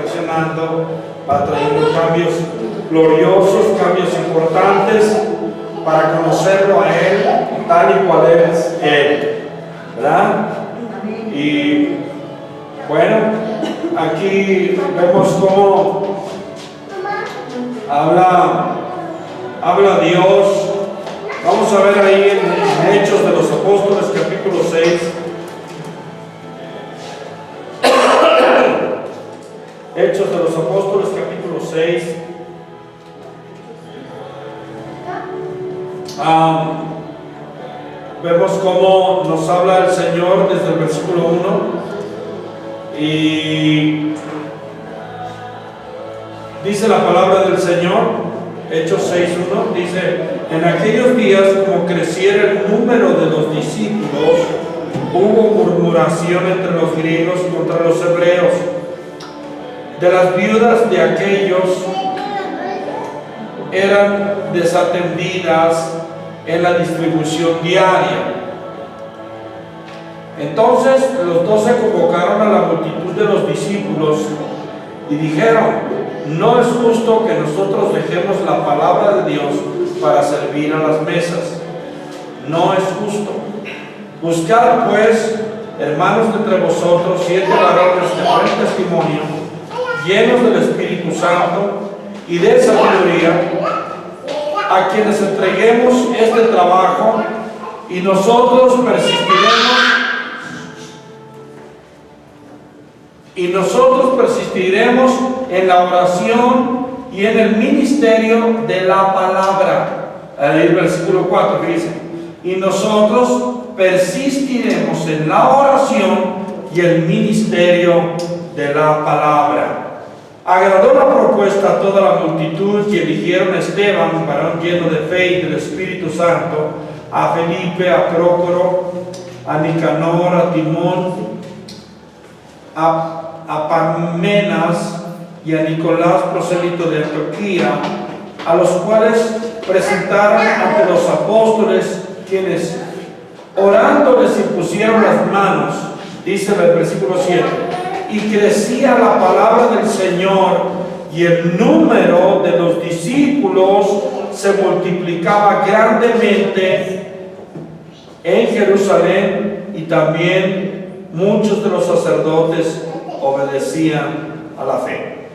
perfeccionando, va trayendo cambios gloriosos, cambios importantes para conocerlo a Él tal y cual es Él, ¿verdad? Y bueno, aquí vemos cómo habla Dios. Vamos a ver ahí en Hechos de los Apóstoles, capítulo 6. Hechos de los Apóstoles, capítulo 6. Vemos cómo nos habla el Señor desde el versículo 1. Y dice la palabra del Señor, Hechos 6:1, dice: en aquellos días, como creciera el número de los discípulos, hubo murmuración entre los griegos contra los hebreos, de las viudas de aquellos eran desatendidas en la distribución diaria. Entonces los 12 convocaron a la multitud de los discípulos y dijeron: no es justo que nosotros dejemos la palabra de Dios para servir a las mesas. No es justo. Buscad pues, hermanos, de entre vosotros 7 varones de buen testimonio, llenos del Espíritu Santo y de sabiduría, a quienes entreguemos este trabajo, y nosotros persistiremos en la oración y en el ministerio de la palabra. Ahí el versículo 4 que dice: y nosotros persistiremos en la oración y el ministerio de la palabra. Agradó la propuesta a toda la multitud, y eligieron a Esteban, varón lleno de fe y del Espíritu Santo, a Felipe, a Prócoro, a Nicanor, a Timón, a Parmenas y a Nicolás, prosélito de Antioquía, a los cuales presentaron ante los apóstoles, quienes orando les impusieron las manos. Dice el versículo 7: y crecía la palabra del Señor, y el número de los discípulos se multiplicaba grandemente en Jerusalén, y también muchos de los sacerdotes obedecían a la fe.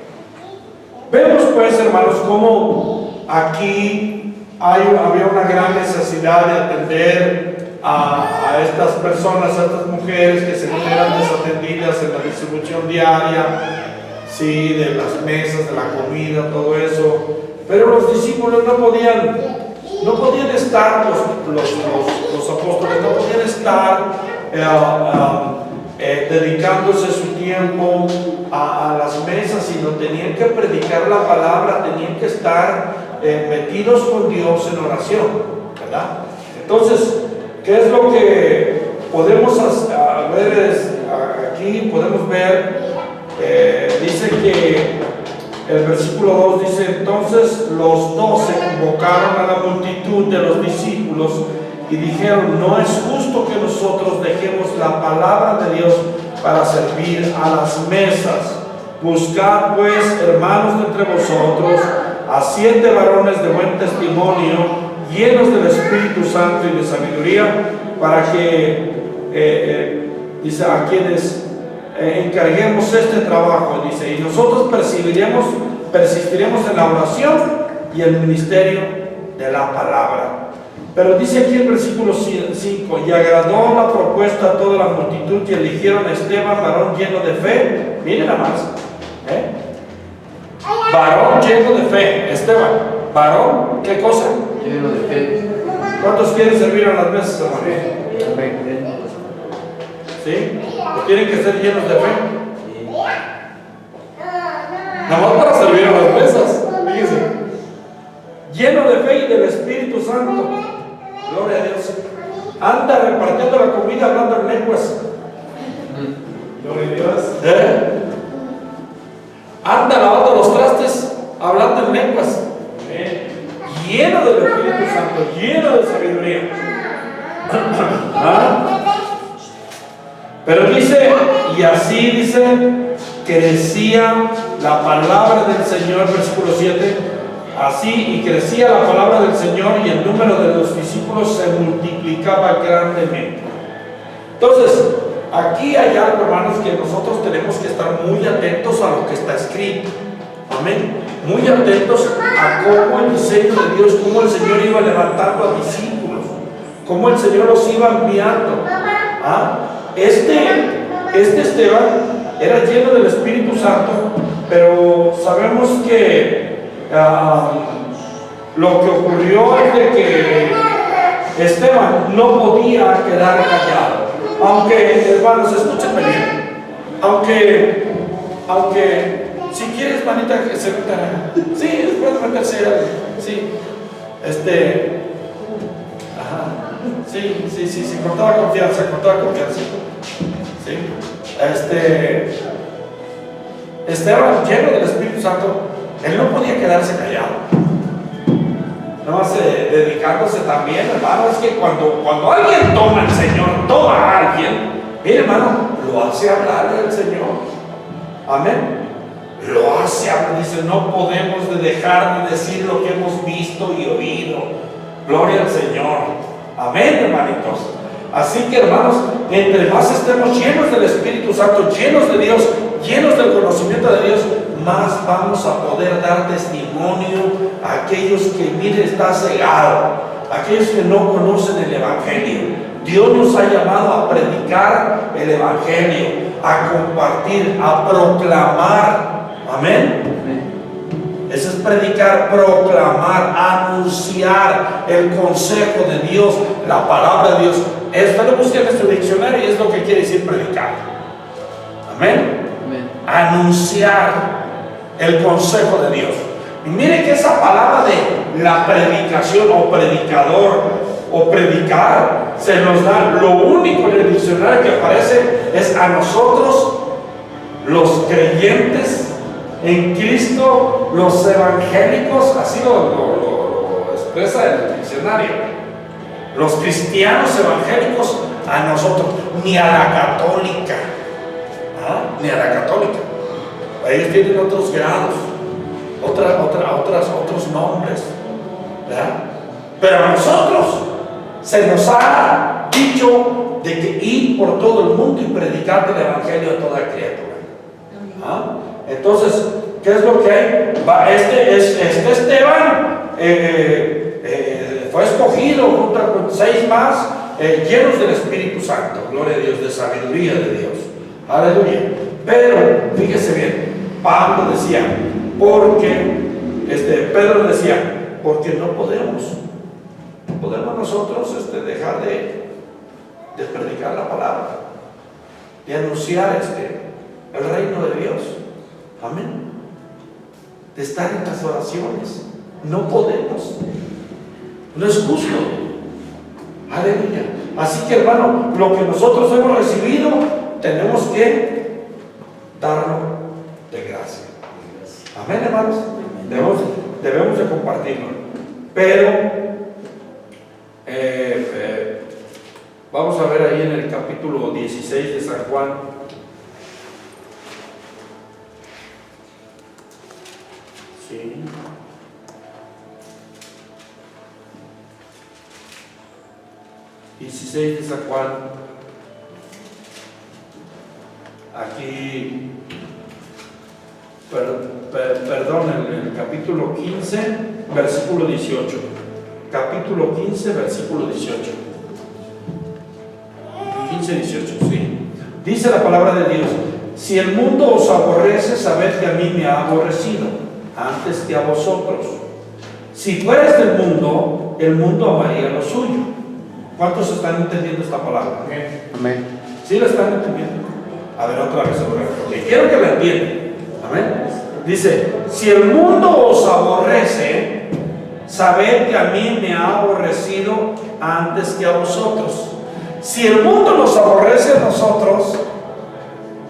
Vemos pues, hermanos, cómo aquí había una gran necesidad de atender a estas personas, a estas mujeres que se eran desatendidas en la distribución diaria, sí, de las mesas, de la comida, todo eso. Pero los discípulos no podían estar, los apóstoles no podían estar dedicándose su tiempo a las mesas, sino tenían que predicar la palabra, tenían que estar metidos con Dios en oración, ¿verdad? Entonces, ¿qué es lo que podemos ver aquí? Podemos ver, dice que el versículo 2 dice: entonces los 12 convocaron a la multitud de los discípulos y dijeron: no es justo que nosotros dejemos la palabra de Dios para servir a las mesas. Buscad pues, hermanos, de entre vosotros a 7 varones de buen testimonio, llenos del Espíritu Santo y de sabiduría, para que, dice, a quienes encarguemos este trabajo, dice, y nosotros persistiremos en la oración y el ministerio de la palabra. Pero dice aquí el versículo 5: y agradó la propuesta a toda la multitud, y eligieron a Esteban, varón lleno de fe. Miren nada más, varón lleno de fe. Esteban, varón, ¿qué cosa? Lleno de fe. ¿Cuántos quieren servir a las mesas, hermano? ¿Sí? ¿Tienen que ser llenos de fe? Nada más para servir a las mesas. Fíjense, lleno de fe y del Espíritu Santo. Gloria a Dios. Anda repartiendo la comida, hablando en lenguas. Gloria a Dios. Anda lavando los trastes, hablando en lenguas. Lleno del Espíritu Santo, lleno de sabiduría. Pero dice, y así dice, crecía la palabra del Señor, versículo 7, así y crecía la palabra del Señor y el número de los discípulos se multiplicaba grandemente. Entonces, aquí hay algo, hermanos, que nosotros tenemos que estar muy atentos a lo que está escrito. Amén. Muy atentos a cómo el diseño de Dios, cómo el Señor iba levantando a discípulos, cómo el Señor los iba enviando. Este Esteban era lleno del Espíritu Santo, pero sabemos que lo que ocurrió es de que Esteban no podía quedar callado. Aunque, hermanos, escúchenme bien, aunque si quieres, manita, que se metan, sí, puedes meterse, sí, sí, con toda confianza, sí, Esteban, lleno del Espíritu Santo, él no podía quedarse callado, no dedicándose también, hermano. Es que cuando alguien toma al Señor, toma a alguien, mire, hermano, lo hace hablar del Señor, amén. Lo hace hablar, dice, no podemos dejar de decir lo que hemos visto y oído. Gloria al Señor, amén, hermanitos. Así que, hermanos, entre más estemos llenos del Espíritu Santo, llenos de Dios, llenos del conocimiento de Dios, más vamos a poder dar testimonio a aquellos que, mire, está cegado, aquellos que no conocen el Evangelio. Dios nos ha llamado a predicar el Evangelio, a compartir, a proclamar. Amén. Eso es predicar, proclamar, anunciar el consejo de Dios, la palabra de Dios. Esto lo busca en nuestro diccionario y es lo que quiere decir predicar. Amén. Anunciar el consejo de Dios. Y mire que esa palabra de la predicación o predicador o predicar se nos da, lo único en el diccionario que aparece es a nosotros, los creyentes en Cristo, los evangélicos, así lo expresa el diccionario. Los cristianos evangélicos, a nosotros, ni a la católica, ni a la católica. Ellos tienen otros grados, otros nombres, ¿verdad? Pero a nosotros se nos ha dicho de que ir por todo el mundo y predicar el evangelio a toda criatura. Entonces, ¿qué es lo que hay? Este Esteban fue escogido junto con 6 más llenos del Espíritu Santo, gloria a Dios, de sabiduría de Dios, aleluya. Pero fíjese bien, Pablo decía, Pedro decía, porque no podemos nosotros dejar de predicar la palabra, de anunciar el reino de Dios. Amén. De estar en las oraciones. No podemos. No es justo. Aleluya. Así que, hermano, lo que nosotros hemos recibido, tenemos que darlo de gracia. Amén, hermanos. Debemos de compartirlo. Pero vamos a ver ahí en el capítulo 16 de San Juan. Sí. ...16 de San Juan... aquí... perdón, en el capítulo 15... versículo 18... capítulo 15, versículo 18... 15, 18, sí. Dice la palabra de Dios: si el mundo os aborrece, sabed que a mí me ha aborrecido antes que a vosotros. Si fueras del mundo, el mundo amaría lo suyo. ¿Cuántos están entendiendo esta palabra? Amén. ¿Sí la están entendiendo? A ver, otra vez, porque quiero que la entiendan. Amén. Dice: si el mundo os aborrece, sabed que a mí me ha aborrecido antes que a vosotros. Si el mundo nos aborrece a nosotros,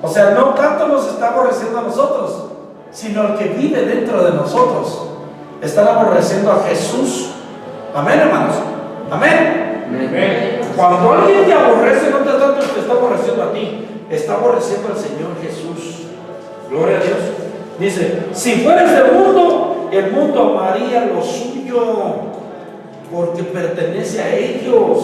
o sea, no tanto nos está aborreciendo a nosotros, sino el que vive dentro de nosotros. Están aborreciendo a Jesús. Amén, hermanos. Amén. Amén. Cuando alguien te aborrece, no te tanto te está aborreciendo a ti, está aborreciendo al Señor Jesús. Gloria a Dios. Dice, si fueres del mundo, el mundo amaría lo suyo, porque pertenece a ellos,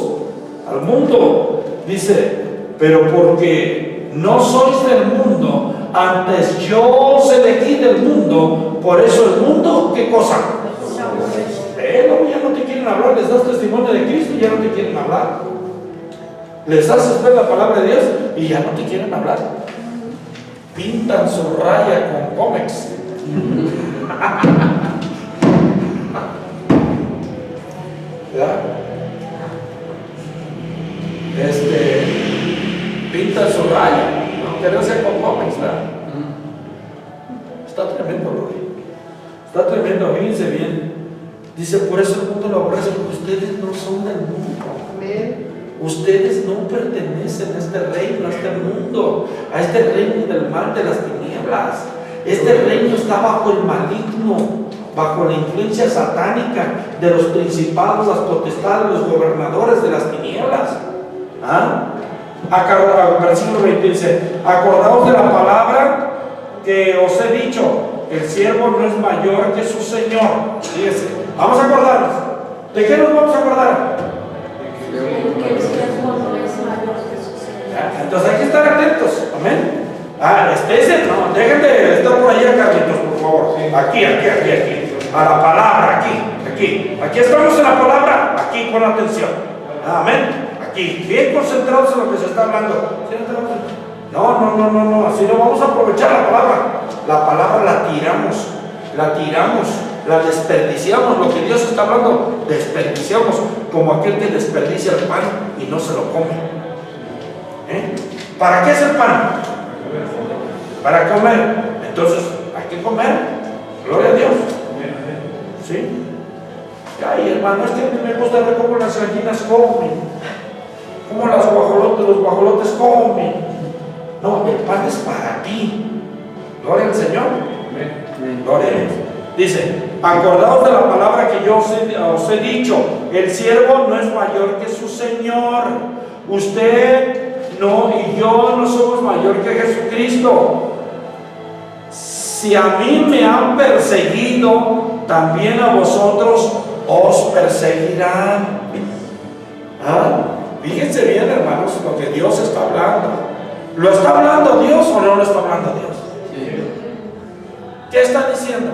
al mundo. Dice, pero porque no sois del mundo, antes yo os elegí del mundo, por eso el mundo, ¿qué cosa? Pero ya no te quieren hablar, les das testimonio de Cristo y ya no te quieren hablar. Les haces ver la palabra de Dios y ya no te quieren hablar. Pintan su raya con cómex. ¿Verdad? Pintan su raya, aunque no sea con cómex, ¿verdad? Está tremendo, Lord. Está tremendo, fíjense bien. Dice, por eso el mundo lo aborrece, porque ustedes no son del mundo. Amén. Ustedes no pertenecen a este reino, a este mundo, a este reino del mal, de las tinieblas. Este reino está bajo el maligno, bajo la influencia satánica de los principados, las potestades, los gobernadores de las tinieblas. Versículo 20 dice, acordaos de la palabra que os he dicho, el siervo no es mayor que su señor. Fíjense, vamos a acordarnos. ¿De qué nos vamos a acordar? Entonces hay que estar atentos, amén. No, dejen de estar por allá, Carlitos, por favor. Aquí. A la palabra, aquí estamos en la palabra, aquí con atención. Amén. Aquí, bien concentrados en lo que se está hablando. No, así no vamos a aprovechar la palabra. La palabra la tiramos, la desperdiciamos. Lo que Dios está hablando, desperdiciamos, como aquel que desperdicia el pan y no se lo come. ¿Para qué es el pan? Para comer. Entonces, hay que comer. Gloria a Dios. ¿Sí? Ay, hermano, es que a mí me gusta ver cómo las gallinas comen, cómo los guajolotes comen. No, el pan es para ti. Gloria al Señor. Gloria a Dios. Dice, acordaos de la palabra que yo os he dicho, el siervo no es mayor que su Señor. Usted no y yo no somos mayor que Jesucristo. Si a mí me han perseguido, también a vosotros os perseguirán. Fíjense bien, hermanos, lo que Dios está hablando. ¿Lo está hablando Dios o no lo está hablando Dios? Sí. ¿Qué está diciendo?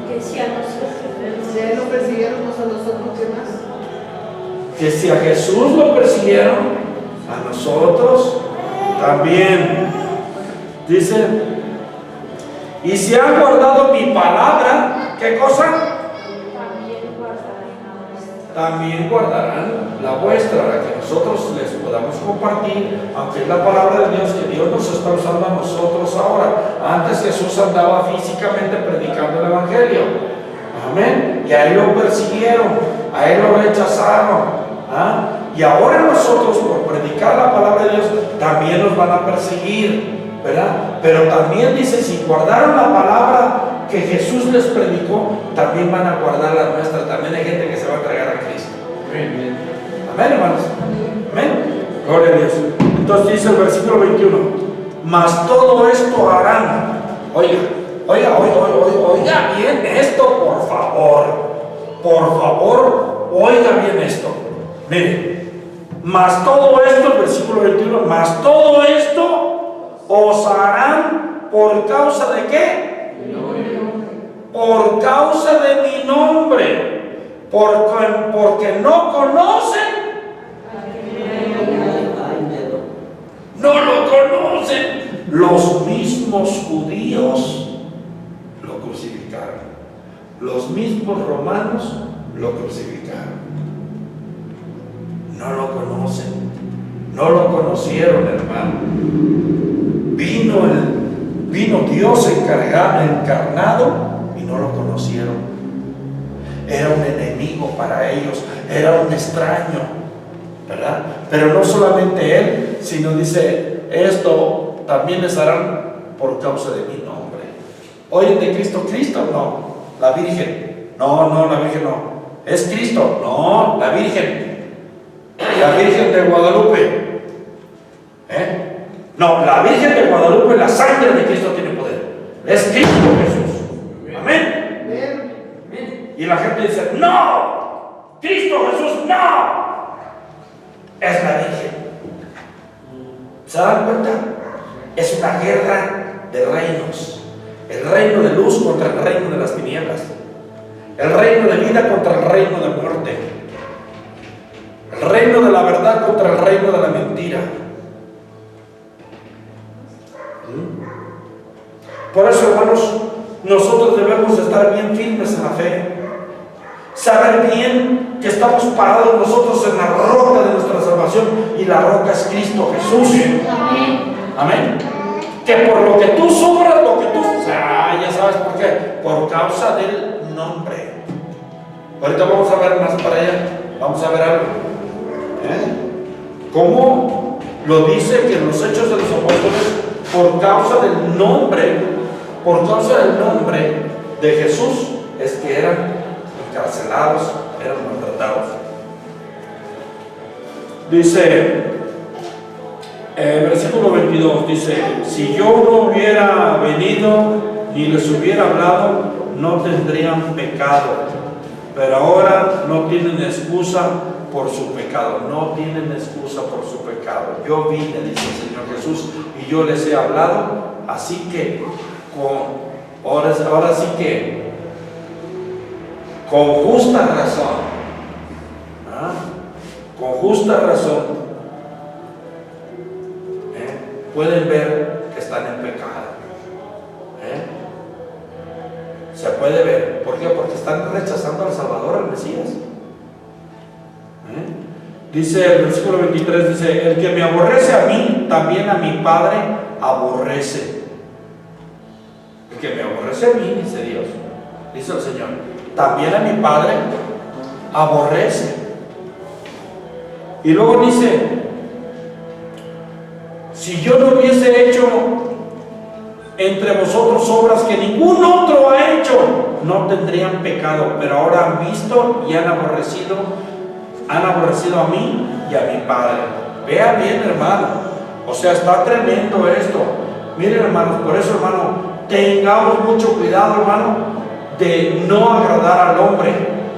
Que si a nosotros lo persiguieron, a nosotros, ¿qué más? Que si a Jesús lo persiguieron, a nosotros también. Dice, y si han guardado mi palabra, ¿qué cosa? También guardarán la vuestra, la que nosotros les podamos compartir, aunque es la palabra de Dios que Dios nos está usando a nosotros ahora. Antes Jesús andaba físicamente predicando el Evangelio. Amén. Y a él lo persiguieron, a él lo rechazaron. Y ahora nosotros, por predicar la palabra de Dios, también nos van a perseguir, ¿verdad? Pero también dice, si guardaron la palabra que Jesús les predicó, también van a guardar la nuestra. También hay gente que se va a entregar a Cristo. Amén. Amén, hermanos. Amén. Gloria a Dios. Entonces dice el versículo 21, mas todo esto harán. Oiga bien esto, por favor, oiga bien esto. Mire, mas todo esto, el versículo 21, mas todo esto os harán por causa de ¿qué? Por causa de mi nombre, porque no conocen, no lo conocen. Los mismos judíos lo crucificaron, los mismos romanos lo crucificaron. No lo conocen, no lo conocieron, hermano. Vino Dios encarnado y no lo conocieron. Era un enemigo para ellos, era un extraño, ¿verdad? Pero no solamente él, sino dice, esto también les harán por causa de mi nombre. Oye, de Cristo, no, la Virgen, no, la Virgen no, es Cristo, no, la Virgen de Guadalupe, No, la Virgen de Guadalupe, la sangre de Cristo tiene poder. Es Cristo Jesús. Amén. Amén. Y la gente dice, no, Cristo Jesús, no. Es la Virgen. ¿Se dan cuenta? Es una guerra de reinos. El reino de luz contra el reino de las tinieblas. El reino de vida contra el reino de muerte. El reino de la verdad contra el reino de la mentira. Por eso, hermanos, nosotros debemos estar bien firmes en la fe. Saber bien que estamos parados nosotros en la roca de nuestra salvación, y la roca es Cristo Jesús. Amén. Amén. Que por lo que tú sufras, lo que tú... ya sabes por qué. Por causa del nombre. Ahorita vamos a ver más para allá. Vamos a ver algo. ¿Cómo lo dice que en los Hechos de los Apóstoles, por causa del nombre, por causa del nombre de Jesús, es que eran encarcelados, eran maltratados? Dice, versículo 22, dice, si yo no hubiera venido ni les hubiera hablado, no tendrían pecado, pero ahora no tienen excusa por su pecado. No tienen excusa por su pecado. Yo vine, dice el Señor Jesús, y yo les he hablado, así que ahora sí que con justa razón, con justa razón, pueden ver que están en pecado. Se puede ver. ¿Por qué? Porque están rechazando al Salvador, al Mesías. Dice el versículo 23, dice, el que me aborrece a mí, también a mi Padre aborrece. El que me aborrece a mí, dice Dios, dice el Señor, también a mi Padre aborrece. Y luego dice, si yo no hubiese hecho entre vosotros obras que ningún otro ha hecho, no tendrían pecado, pero ahora han visto y han aborrecido a mí y a mi Padre. Vea bien, hermano, o sea, está tremendo esto. Miren, hermanos, por eso, hermano, tengamos mucho cuidado, hermano, de no agradar al hombre.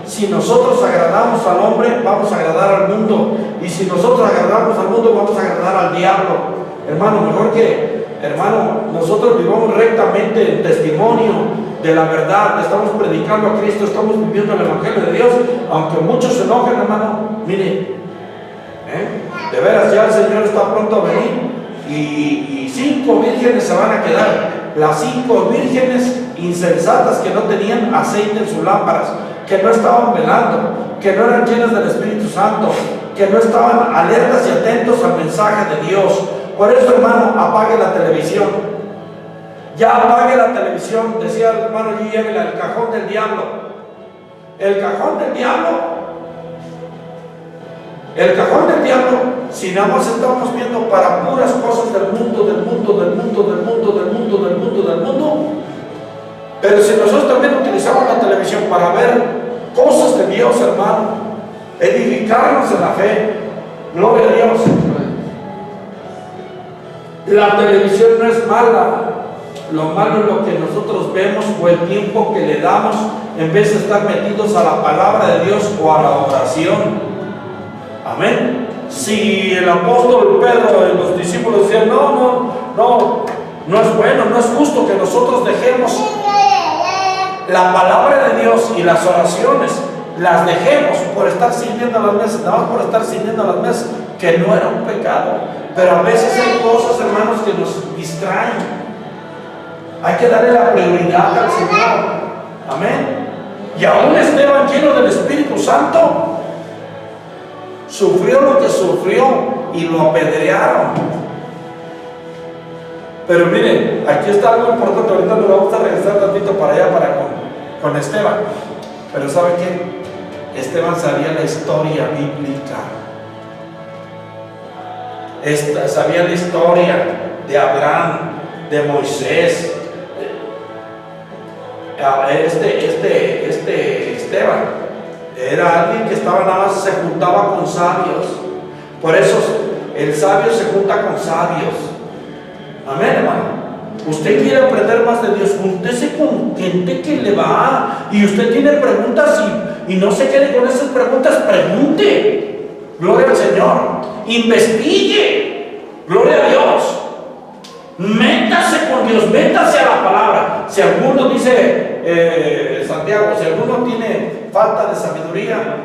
Si nosotros agradamos al hombre, vamos a agradar al mundo, y si nosotros agradamos al mundo, vamos a agradar al diablo. Hermano, mejor que, hermano, nosotros vivamos rectamente en testimonio de la verdad, estamos predicando a Cristo, estamos viviendo el Evangelio de Dios, aunque muchos se enojen, hermano. Mire, de veras, ya el Señor está pronto a venir, y 5 vírgenes se van a quedar. Las 5 vírgenes insensatas que no tenían aceite en sus lámparas, que no estaban velando, que no eran llenas del Espíritu Santo, que no estaban alertas y atentos al mensaje de Dios. Por eso, hermano, apague la televisión. Ya apague la televisión. Decía el hermano allí, el cajón del diablo. El cajón del diablo. El cajón del diablo, si nada más estamos viendo para puras cosas del mundo, del mundo, del mundo, del mundo, del mundo, del mundo, del mundo. Pero si nosotros también utilizamos la televisión para ver cosas de Dios, hermano, edificarnos en la fe, gloria a Dios. La televisión no es mala. Lo malo es lo que nosotros vemos o el tiempo que le damos en vez de estar metidos a la palabra de Dios o a la oración. Amén. Si el apóstol Pedro y los discípulos decían, no es bueno, no es justo que nosotros dejemos la palabra de Dios y las oraciones, las dejemos por estar sirviendo a las mesas, nada más por estar sirviendo a las mesas, que no era un pecado. Pero a veces hay cosas, hermanos, que nos distraen. Hay que darle la prioridad al Señor. Amén. Y aún Esteban, lleno del Espíritu Santo, sufrió lo que sufrió y lo apedrearon. Pero miren, aquí está algo importante. Ahorita nos vamos a regresar tantito para allá, con Esteban. Pero ¿sabe qué? Esteban sabía la historia bíblica. Sabía la historia de Abraham, de Moisés. Esteban era alguien que estaba nada más, se juntaba con sabios. Por eso el sabio se junta con sabios. Amén, hermano. Usted quiere aprender más de Dios, júntese con gente que le va. Y usted tiene preguntas y no se quede con esas preguntas, pregunte. Gloria al Señor. Investigue. Gloria a Dios. Métase con Dios, métase a la palabra. Si alguno dice Santiago, si alguno tiene falta de sabiduría,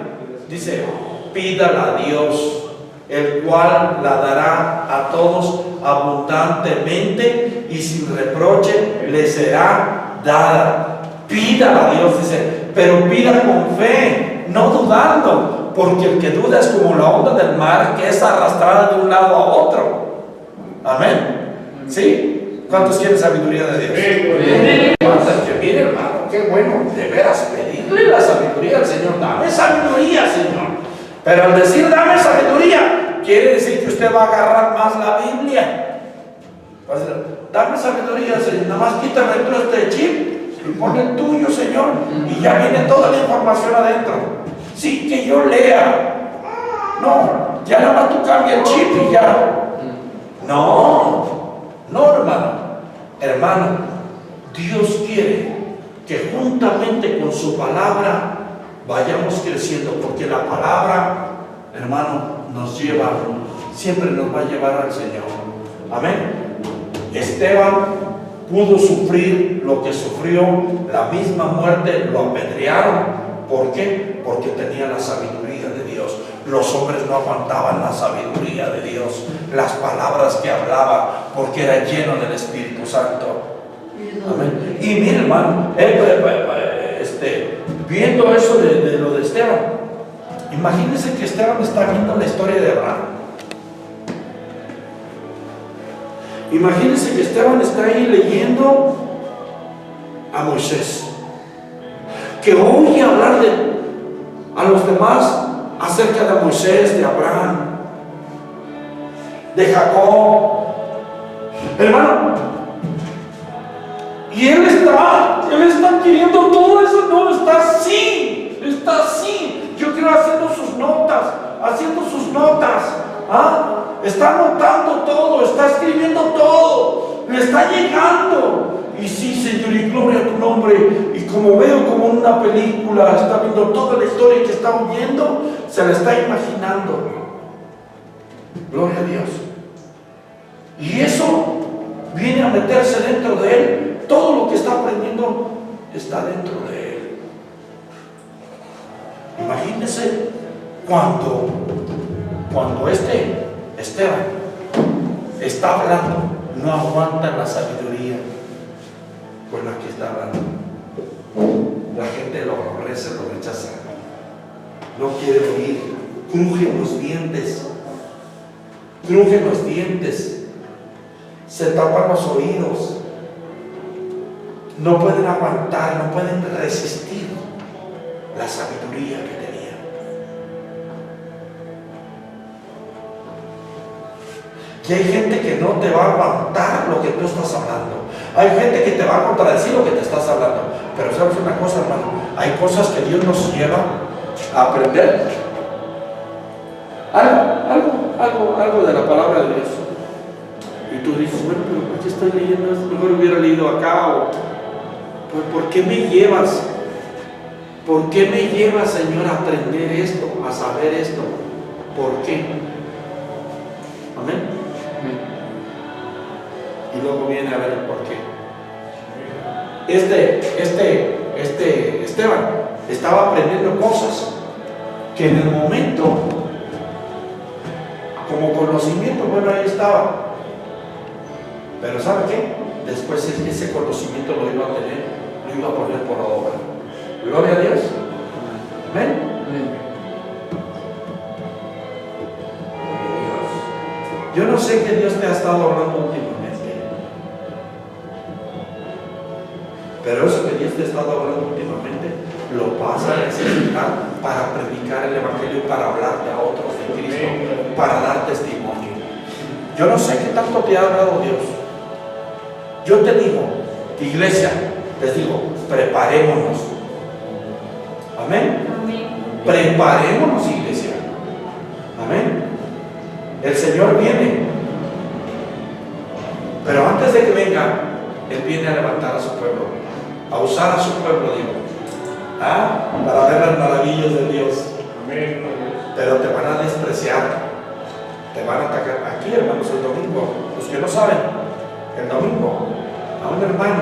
dice, pídala a Dios, el cual la dará a todos abundantemente y sin reproche le será dada. Pídala a Dios, dice, pero pida con fe, no dudando, porque el que duda es como la onda del mar que es arrastrada de un lado a otro. Amén. ¿Sí? ¿Cuántos quieren sabiduría de Dios? Mire, hermano, qué bueno, de veras, pedirle la sabiduría al Señor. Dame sabiduría, Señor. Pero al decir dame sabiduría, quiere decir que usted va a agarrar más la Biblia. Va a decir, dame sabiduría, Señor. Nada más quítame tú este chip y pon el tuyo, Señor. Y ya viene toda la información adentro. Sí, que yo lea. No, ya nada más tú cambia el chip y ya. No, hermano. Hermano, Dios quiere que juntamente con su palabra vayamos creciendo, porque la palabra, hermano, nos lleva, siempre nos va a llevar al Señor. Amén. Esteban pudo sufrir lo que sufrió, la misma muerte, lo apedrearon. ¿Por qué? Porque tenía la sabiduría de Dios. Los hombres no aguantaban la sabiduría de Dios, las palabras que hablaba, porque era lleno del Espíritu Santo. Amén. Y mire, hermano, viendo eso de lo de Esteban, imagínense que Esteban está viendo la historia de Abraham. Imagínense que Esteban está ahí leyendo a Moisés, que oye hablar a los demás acerca de Moisés, de Abraham, de Jacob, hermano, y él está queriendo todo eso. No, está así, yo quiero haciendo sus notas, está anotando todo, está escribiendo todo, le está llegando. Y sí, Señor, y gloria a tu nombre. Y como veo como en una película, está viendo toda la historia que está oyendo, se la está imaginando. Gloria a Dios. Y eso viene a meterse dentro de él. Todo lo que está aprendiendo está dentro de él. Imagínense cuando Esteban está hablando, no aguanta la sabiduría con la que está hablando. La gente lo aborrece, lo rechaza, no quiere oír, crujen los dientes, se tapan los oídos, no pueden aguantar, no pueden resistir la sabiduría que tenía. Y hay gente que no te va a aguantar lo que tú estás hablando. Hay gente que te va a contradecir lo que te estás hablando. Pero sabes una cosa, hermano, hay cosas que Dios nos lleva a aprender. Algo de la palabra de Dios. Y tú dices, bueno, pero ¿por qué estoy leyendo esto? Mejor hubiera leído acá. O ¿por qué me llevas? ¿Por qué me llevas, Señor, a aprender esto, a saber esto? ¿Por qué? Amén. Y luego viene a ver el por qué. Esteban estaba aprendiendo cosas que en el momento, como conocimiento, bueno, ahí estaba. Pero ¿sabe qué? Después ese conocimiento lo iba a tener, lo iba a poner por obra. Gloria a Dios. Amén. Yo no sé qué Dios te ha estado hablando últimamente, pero eso que Dios te ha estado hablando últimamente lo vas a necesitar para predicar el Evangelio, para hablarle a otros de Cristo, para dar testimonio. Yo no sé qué tanto te ha hablado Dios. Yo te digo, iglesia, les digo, preparémonos. Amén. Preparémonos, iglesia. Amén. El Señor viene. Pero antes de que venga, Él viene a levantar a su pueblo, a usar a su pueblo, digo, para ver las maravillas de Dios. Amén. Pero te van a despreciar, te van a atacar. Aquí, hermanos, el domingo, los que no saben, el domingo, a un hermano,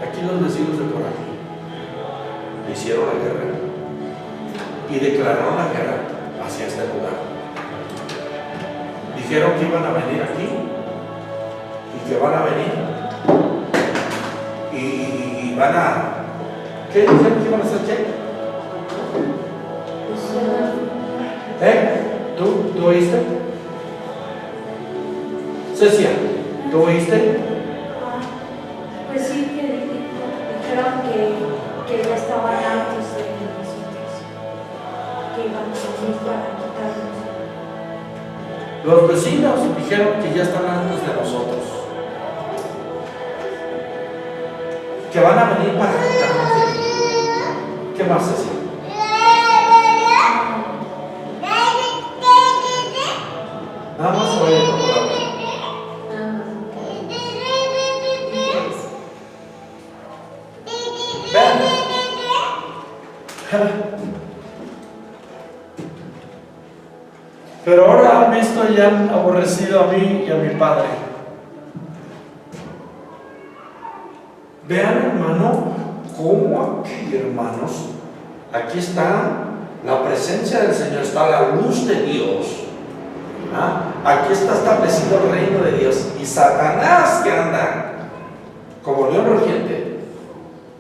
aquí los vecinos de por aquí, le hicieron la guerra y declararon la guerra hacia este lugar. Dijeron que iban a venir aquí y que van a venir y van a... ¿Qué dijeron que iban a hacer? ¿Qué? ¿Tú oíste? Cecia, ¿tú oíste? Pues sí, que dijeron que ya estaban hartos de nosotros, que iban a venir para quitarnos. Los vecinos dijeron que ya están hartos de nosotros, que van a venir para quitarnos de aquí. ¿Qué más, Cecia? Nada más oye la palabra. Pero ahora han visto y han aborrecido a mí y a mi Padre. Vean, hermano, cómo aquí, hermanos, aquí está la presencia del Señor, está la luz de Dios. Aquí está establecido el reino de Dios. Y Satanás, que anda como león rugiente,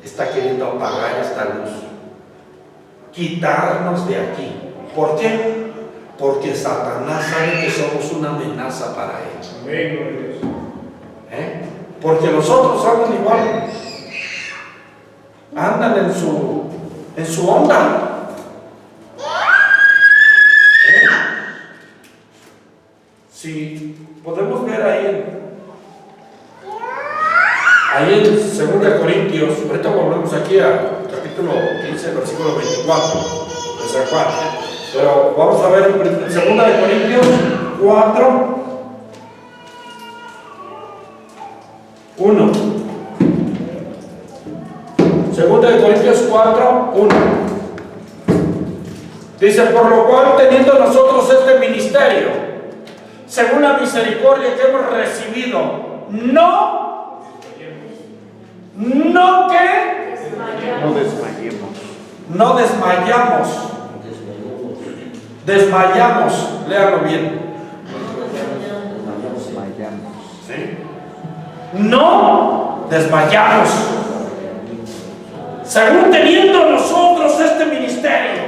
está queriendo apagar esta luz, quitarnos de aquí. ¿Por qué? Porque Satanás sabe que somos una amenaza para él. Amén. Porque los otros andan igual, andan en su onda. Si podemos ver ahí en 2 Corintios, ahorita volvemos aquí al capítulo 15, versículo 24 de San Juan. Pero vamos a ver en 2 Corintios 4, 1. 2 Corintios 4, 1. Dice: por lo cual, teniendo nosotros este ministerio, según la misericordia que hemos recibido, no desmayamos. Desmayamos, léalo bien. ¿Sí? No desmayamos. Según teniendo nosotros este ministerio,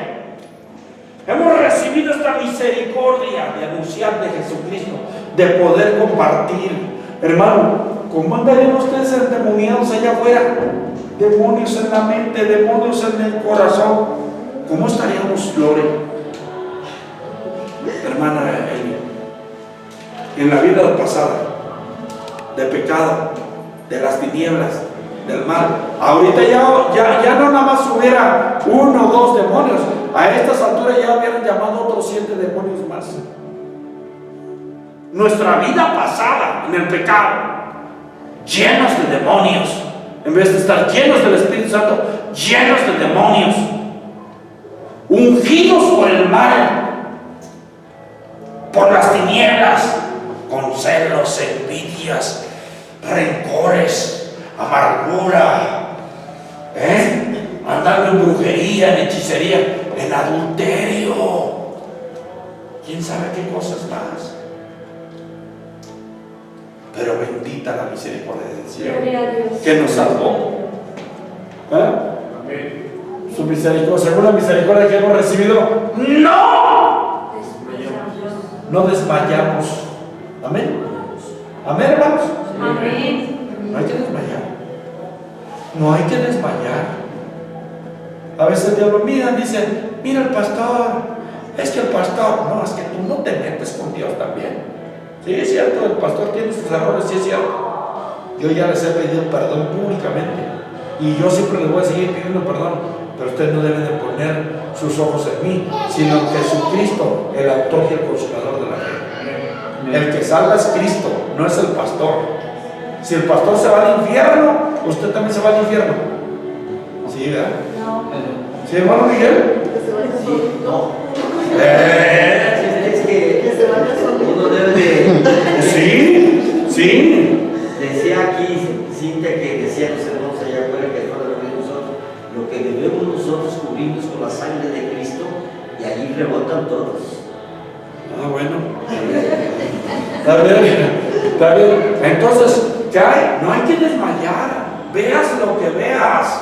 hemos recibido esta misericordia de anunciar de Jesucristo, de poder compartir. Hermano, ¿cómo andarían ustedes endemoniados allá afuera? Demonios en la mente, demonios en el corazón. ¿Cómo estaríamos, Lore? Hermana Eli, en la vida pasada, de pecado, de las tinieblas, del mal. Ahorita ya no nada más hubiera 1 o 2 demonios. A estas alturas ya hubieran llamado otros 7 demonios más. Nuestra vida pasada en el pecado, llenos de demonios, en vez de estar llenos del Espíritu Santo, llenos de demonios, ungidos por el mal, por las tinieblas, con celos, envidias, rencores, amargura, andando en brujería, en hechicería, en adulterio, quién sabe qué cosas más. Pero bendita la misericordia del Señor que nos salvó. Amén. Su misericordia, según la misericordia que hemos recibido, no desmayamos. Amén. Amén, hermanos. Amén. No hay que desmayar. No hay que desmayar. A veces el diablo dice: mira el pastor, es que el pastor, no, es que tú no te metes con Dios también. Sí, es cierto, el pastor tiene sus errores, sí es cierto. Yo ya les he pedido perdón públicamente y yo siempre les voy a seguir pidiendo perdón, pero ustedes no deben de poner sus ojos en mí, sino en Jesucristo, el autor y el consumador de la fe. El que salva es Cristo, no es el pastor. Si el pastor se va al infierno, usted también se va al infierno. Sí, ¿verdad? No. ¿Sí, hermano Miguel? Que se vaya Sí, solo. no. Es Que se vaya que solo. uno debe de... Sí, sí. Decía aquí Cintia que decía los hermanos allá afuera que fuera de nosotros, lo que debemos nosotros cubrirnos con la sangre de Cristo y allí rebotan todos. Ah, bueno. Está bien, está bien. Entonces, ¿qué hay? No hay que desmayar. Veas lo que veas.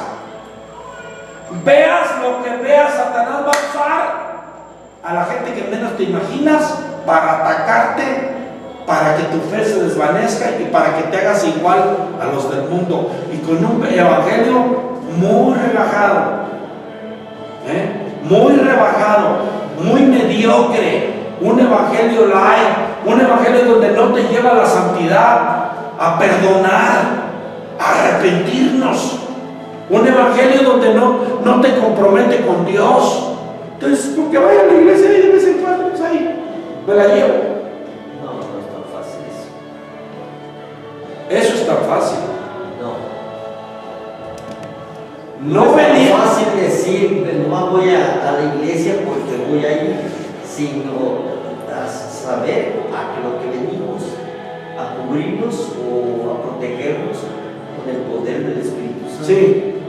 Veas lo que veas. Satanás va a usar a la gente que menos te imaginas para atacarte, para que tu fe se desvanezca y para que te hagas igual a los del mundo. Y con un evangelio muy relajado, muy rebajado, muy mediocre. Un evangelio light, un evangelio donde no te lleva a la santidad, a perdonar, a arrepentirnos. Un evangelio donde no te compromete con Dios. Entonces, porque vaya a la iglesia y de vez en cuando, pues ahí me la llevo. No, no es tan fácil eso. Eso es tan fácil. No. No es tan venir. fácil decir, no voy a la iglesia porque voy a ir, sino a saber a lo que venimos, a cubrirnos o a protegernos con el poder del Espíritu Santo. Sí,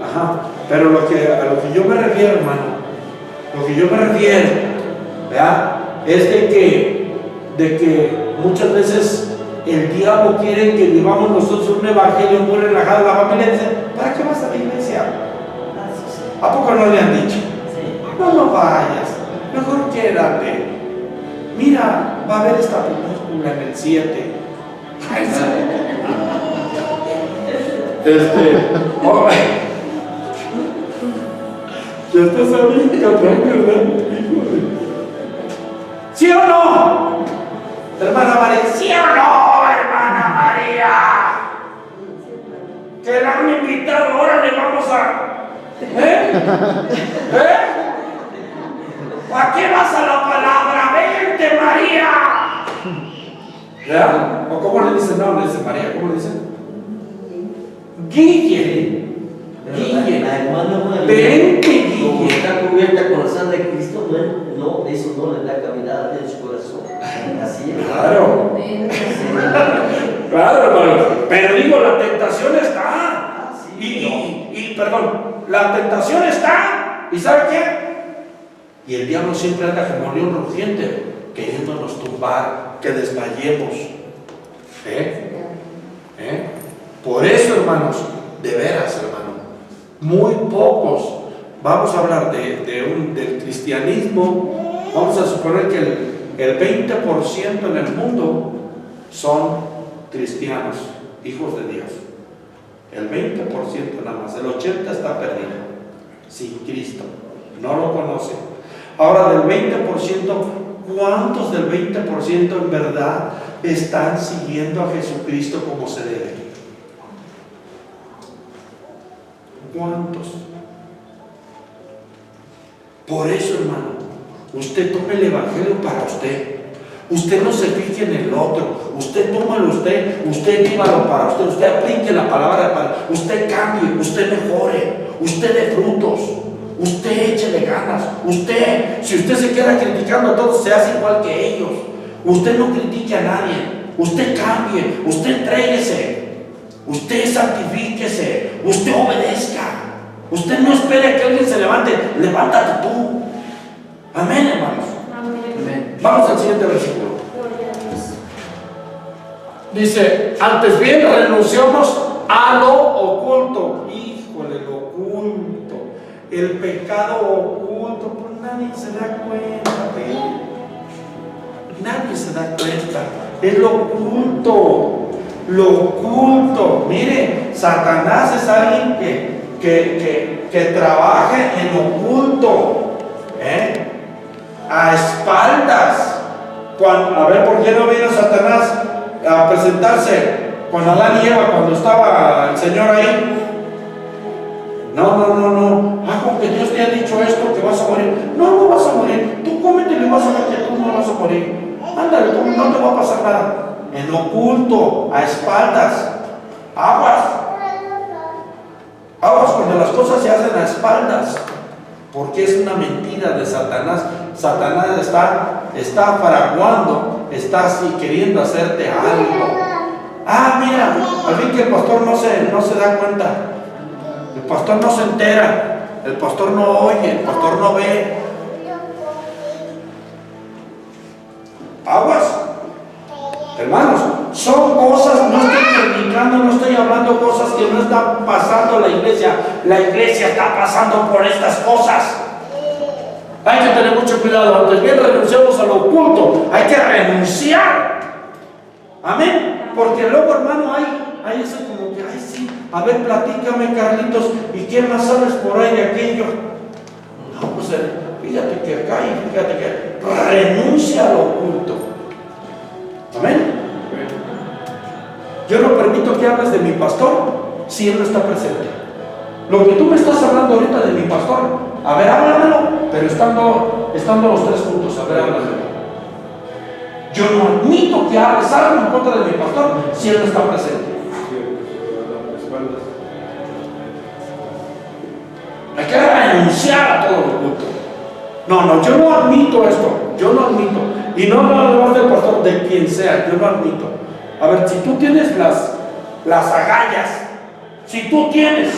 ajá. Pero a lo que yo me refiero, hermano, lo que yo me refiero, ¿verdad? Es de que muchas veces el diablo quiere que vivamos nosotros un evangelio muy relajado. La familia dice, ¿para qué vas a la iglesia? ¿A poco no le han dicho? Sí. No vayas, mejor quédate. Mira, va a haber esta película en el 7. Oh, ya estás ahí, cabrón, ¿verdad? ¿Sí o no? Hermana María, ¿sí o no, hermana María? Que la han invitado, ahora le vamos a... ¿A qué vas a la palabra? ¡Vente, María! ¿Verdad? ¿O cómo le dicen? No, le dicen María, ¿cómo le dicen? Guille. Guille. La hermana María, Vente, como Guille. está cubierta con la sangre de Cristo, no, eso no le da cavidad en su corazón. Así es. Claro. Claro, hermano. Pero digo, la tentación está. Y perdón, la tentación está. ¿Y sabe qué? Y el diablo siempre anda como león rugiente, queriéndonos tumbar, que desmayemos. Por eso, hermanos, de veras, hermano, muy pocos. Vamos a hablar del cristianismo. Vamos a suponer que el 20% en el mundo son cristianos, hijos de Dios. El 20% nada más, el 80% está perdido, sin Cristo, no lo conoce. Ahora, del 20%, ¿cuántos del 20% en verdad están siguiendo a Jesucristo como se debe? ¿Cuántos? Por eso, hermano, usted tome el evangelio para usted. Usted no se fije en el otro. Usted tómalo usted vívalo para usted. Usted aplique la palabra para usted, cambie, usted mejore, usted dé frutos, usted échele ganas. Usted, si usted se queda criticando a todos, se hace igual que ellos. Usted no critique a nadie. Usted cambie, usted entréguese, usted santifíquese, usted obedezca. Usted no espere a que alguien se levante, levántate tú. Amén, hermanos. Amén. Vamos al siguiente versículo. Gloria a Dios. Dice, antes bien renunciamos a lo oculto. Híjole, lo oculto. El pecado oculto, pues nadie se da cuenta de él. Nadie se da cuenta. Es lo oculto. Lo oculto. Mire, Satanás es alguien que trabaja en lo oculto. A espaldas. A ver, ¿por qué no vino Satanás a presentarse con Adán y Eva cuando estaba el Señor ahí? No. Con que Dios te ha dicho esto, que vas a morir. No vas a morir. Tú cómetelo y vas a ver que tú no vas a morir. Ándale, tú no te va a pasar nada. En oculto, a espaldas. Aguas. Aguas cuando las cosas se hacen a espaldas, porque es una mentira de Satanás. Satanás está fraguando, está así queriendo hacerte algo. Ah, mira, al fin que el pastor no se da cuenta, el pastor no se entera, el pastor no oye, el pastor no ve. Aguas, hermanos, son cosas, no estoy predicando, no estoy hablando cosas que no están pasando en la iglesia. La iglesia está pasando por estas cosas. Hay que tener mucho cuidado. Antes bien renunciamos a lo oculto, hay que renunciar. Amén. Porque luego, hermano, hay eso como que, ay, sí, a ver, platícame, Carlitos, ¿y qué más sabes por ahí de aquello? No, pues fíjate que acá y fíjate que renuncia a lo oculto. Amén. Yo no permito que hables de mi pastor si él no está presente. Lo que tú me estás hablando ahorita de mi pastor, a ver, háblamelo, pero estando los tres juntos, a ver, háblamelo. Yo no admito que hables algo en contra de mi pastor si él no está presente. Hay que renunciar a todo lo oculto. No, yo no admito esto, yo no admito. Y no más del pastor, de quien sea, yo no admito. A ver, si tú tienes las agallas, si tú tienes,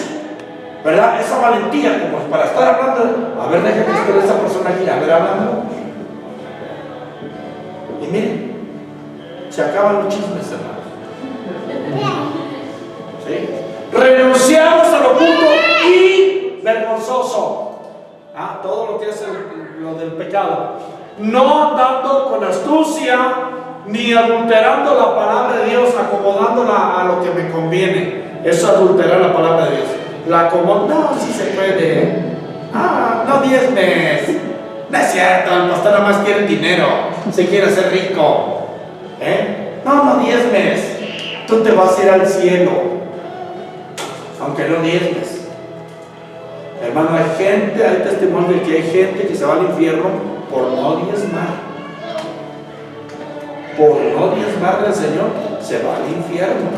¿verdad? Esa valentía como para estar hablando, a ver, déjame estar esa persona aquí, a ver, hablando. Y miren, se acaban los chismes, hermanos. ¿Sí? Renunciamos a lo oculto y vergonzoso. Todo lo que es lo del pecado. No andando con astucia, ni adulterando la palabra de Dios, acomodándola a lo que me conviene. Eso es adulterar la palabra de Dios. La acomodo, no, si se puede. No diezmes. No es cierto, el pastor nada más quiere dinero, se quiere hacer rico. No diezmes. Tú te vas a ir al cielo, aunque no diezmes. Hermano, hay testimonio de que hay gente que se va al infierno por no diezmar. Por no diezmar del Señor, se va al infierno.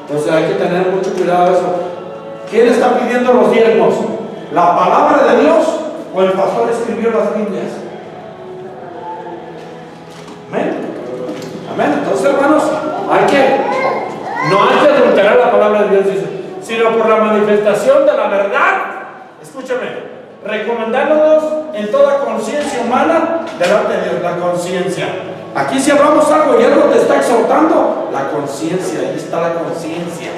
Entonces hay que tener mucho cuidado de eso. ¿Quién está pidiendo los diezmos? ¿La palabra de Dios o el pastor escribió las Biblias? Amén. Amén. Entonces, hermanos, no hay que adulterar la palabra de Dios, dice, sino por la manifestación de la verdad. Escúchame, recomendándonos en toda conciencia humana delante de Dios, la conciencia. Aquí si hablamos algo y algo te está exhortando, la conciencia, ahí está la conciencia.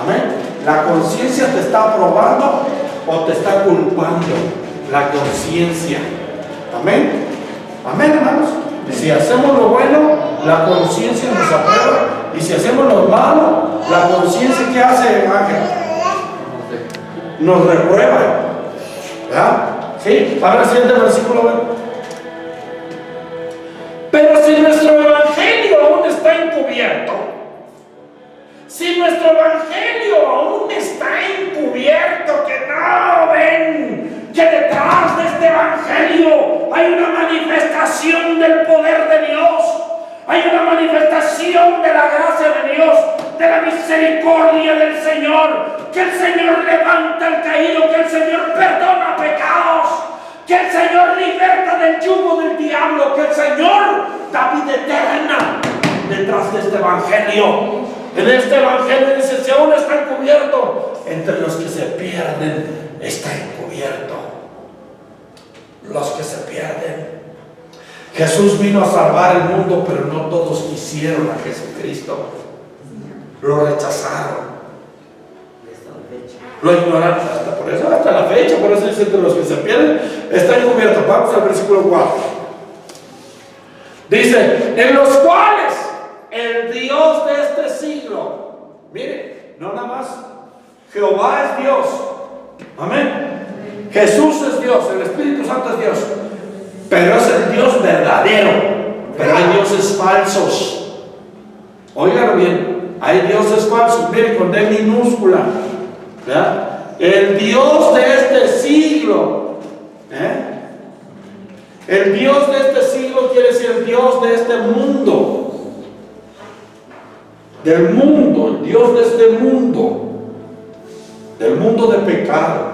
Amén. La conciencia te está aprobando o te está culpando. La conciencia. Amén. Amén, hermanos. Si hacemos lo bueno, la conciencia nos aprueba. Y si hacemos lo malo, la conciencia, ¿qué hace, Ángel? Nos reprueba. ¿Verdad? ¿Sí? Ahora el siguiente versículo, ven. Pero si nuestro evangelio aún está encubierto, si nuestro evangelio aún está encubierto, que no ven que detrás de este evangelio hay una manifestación del poder de Dios, hay una manifestación de la gracia de Dios, de la misericordia del Señor, que el Señor levanta al caído, que el Señor perdona pecados, que el Señor liberta del yugo del diablo, que el Señor da vida eterna detrás de este evangelio. En este evangelio dice, si aún está encubierto, entre los que se pierden está encubierto. Los que se pierden. Jesús vino a salvar el mundo, pero no todos quisieron a Jesucristo. Lo rechazaron. Lo ignoraron hasta por eso, hasta la fecha. Por eso dice, entre los que se pierden está encubierto. Vamos al versículo 4. Dice, en los cuales el Dios de este siglo, mire, no nada más, Jehová es Dios, amén, Jesús es Dios, el Espíritu Santo es Dios, pero es el Dios verdadero, pero hay dioses falsos. Óigalo bien, hay dioses falsos, mire, con D minúscula, ¿verdad? El Dios de este siglo, el Dios de este siglo quiere decir el Dios de este mundo. del mundo, el Dios de este mundo, del mundo de pecado,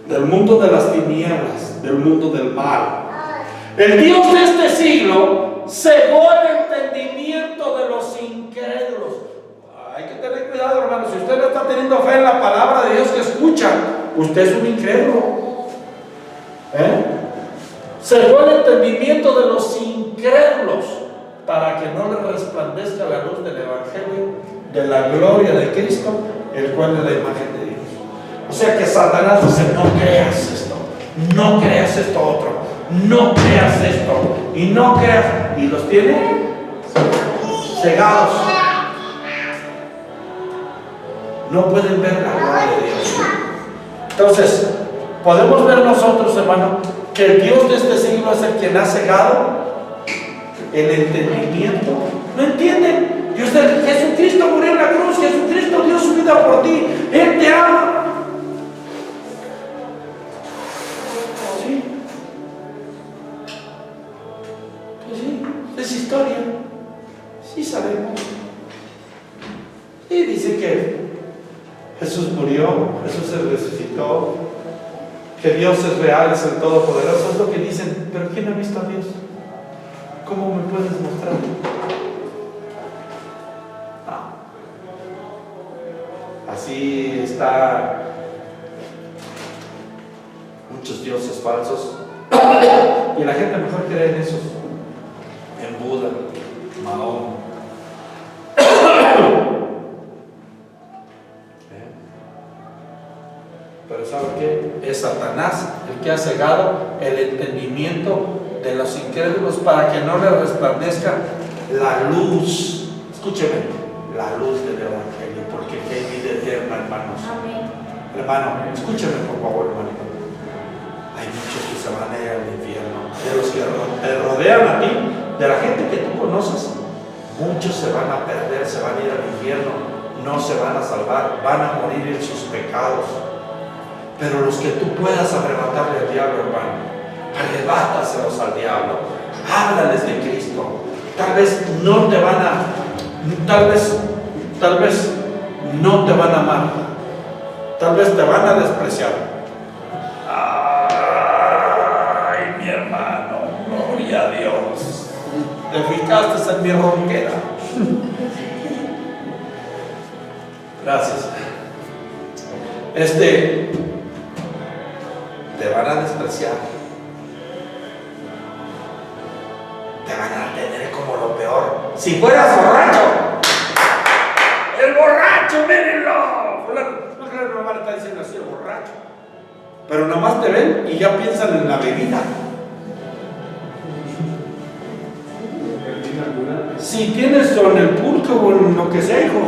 del mundo de las tinieblas, del mundo del mal. El Dios de este siglo cegó el entendimiento de los incrédulos. Hay que tener cuidado, hermano. Si usted no está teniendo fe en la palabra de Dios que escucha, usted es un incrédulo. Cegó el entendimiento de los incrédulos para que no le resplandezca la luz del Evangelio de la gloria de Cristo, el cual es la imagen de Dios. O sea que Satanás dice: no creas esto, no creas esto otro, no creas esto y no creas, y los tiene cegados. No pueden ver la gloria de Dios. Entonces, podemos ver nosotros, hermano, que el Dios de este siglo es el quien ha cegado el entendimiento. No entienden. Y usted: Jesucristo murió en la cruz, Jesucristo dio su vida por ti, Él te ama. Sí. Pues sí, es historia. Sí sabemos. Y dice que Jesús murió, Jesús se resucitó, que Dios es real, es el Todopoderoso. Es lo que dicen. Pero ¿quién ha visto a Dios? ¿Cómo me puedes mostrar? Así está muchos dioses falsos y la gente mejor cree en esos, en Buda, Mahoma. Pero ¿sabe qué? Es Satanás el que ha cegado el entendimiento de los incrédulos para que no les resplandezca la luz. Escúcheme, la luz del Evangelio, porque hay vida eterna, hermanos. Amén. Hermano, escúcheme por favor, hermano. Hay muchos que se van a ir al infierno. De los que te rodean a ti, de la gente que tú conoces, muchos se van a perder, se van a ir al infierno, no se van a salvar, van a morir en sus pecados. Pero los que tú puedas arrebatarle al diablo, hermano, arrebátaselos al diablo, háblales de Cristo. Tal vez no te van a, tal vez no te van a amar, tal vez te van a despreciar. Ay, mi hermano, gloria a Dios, te fijaste en mi ronquera. Gracias. Te van a despreciar, te van a tener como lo peor. Si fueras borracho, el borracho, mírenlo. Fulano no van a estar diciendo así, el borracho. Pero nomás te ven y ya piensan en la bebida. Si tienes o en el pulque o en lo que sea, hijo,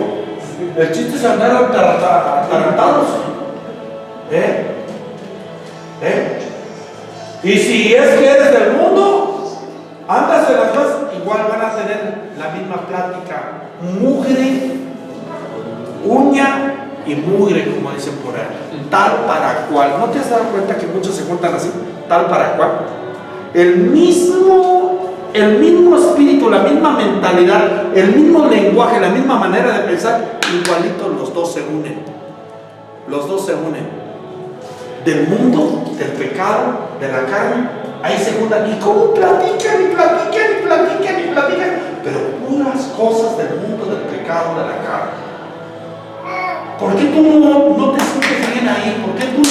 el chiste es andar atarantados. Y si es que eres del mundo, andas en las cosas, igual van a tener la misma plática. Mugre, uña y mugre, como dicen por ahí. Tal para cual. ¿No te has dado cuenta que muchos se juntan así? Tal para cual. El mismo espíritu, la misma mentalidad, el mismo lenguaje, la misma manera de pensar, igualito los dos se unen. Los dos se unen. Del mundo, del pecado, de la carne, ahí se juntan y cómo platican, pero puras cosas del mundo, del pecado, de la carne. ¿Por qué tú no te sientes bien ahí? ¿Por qué tú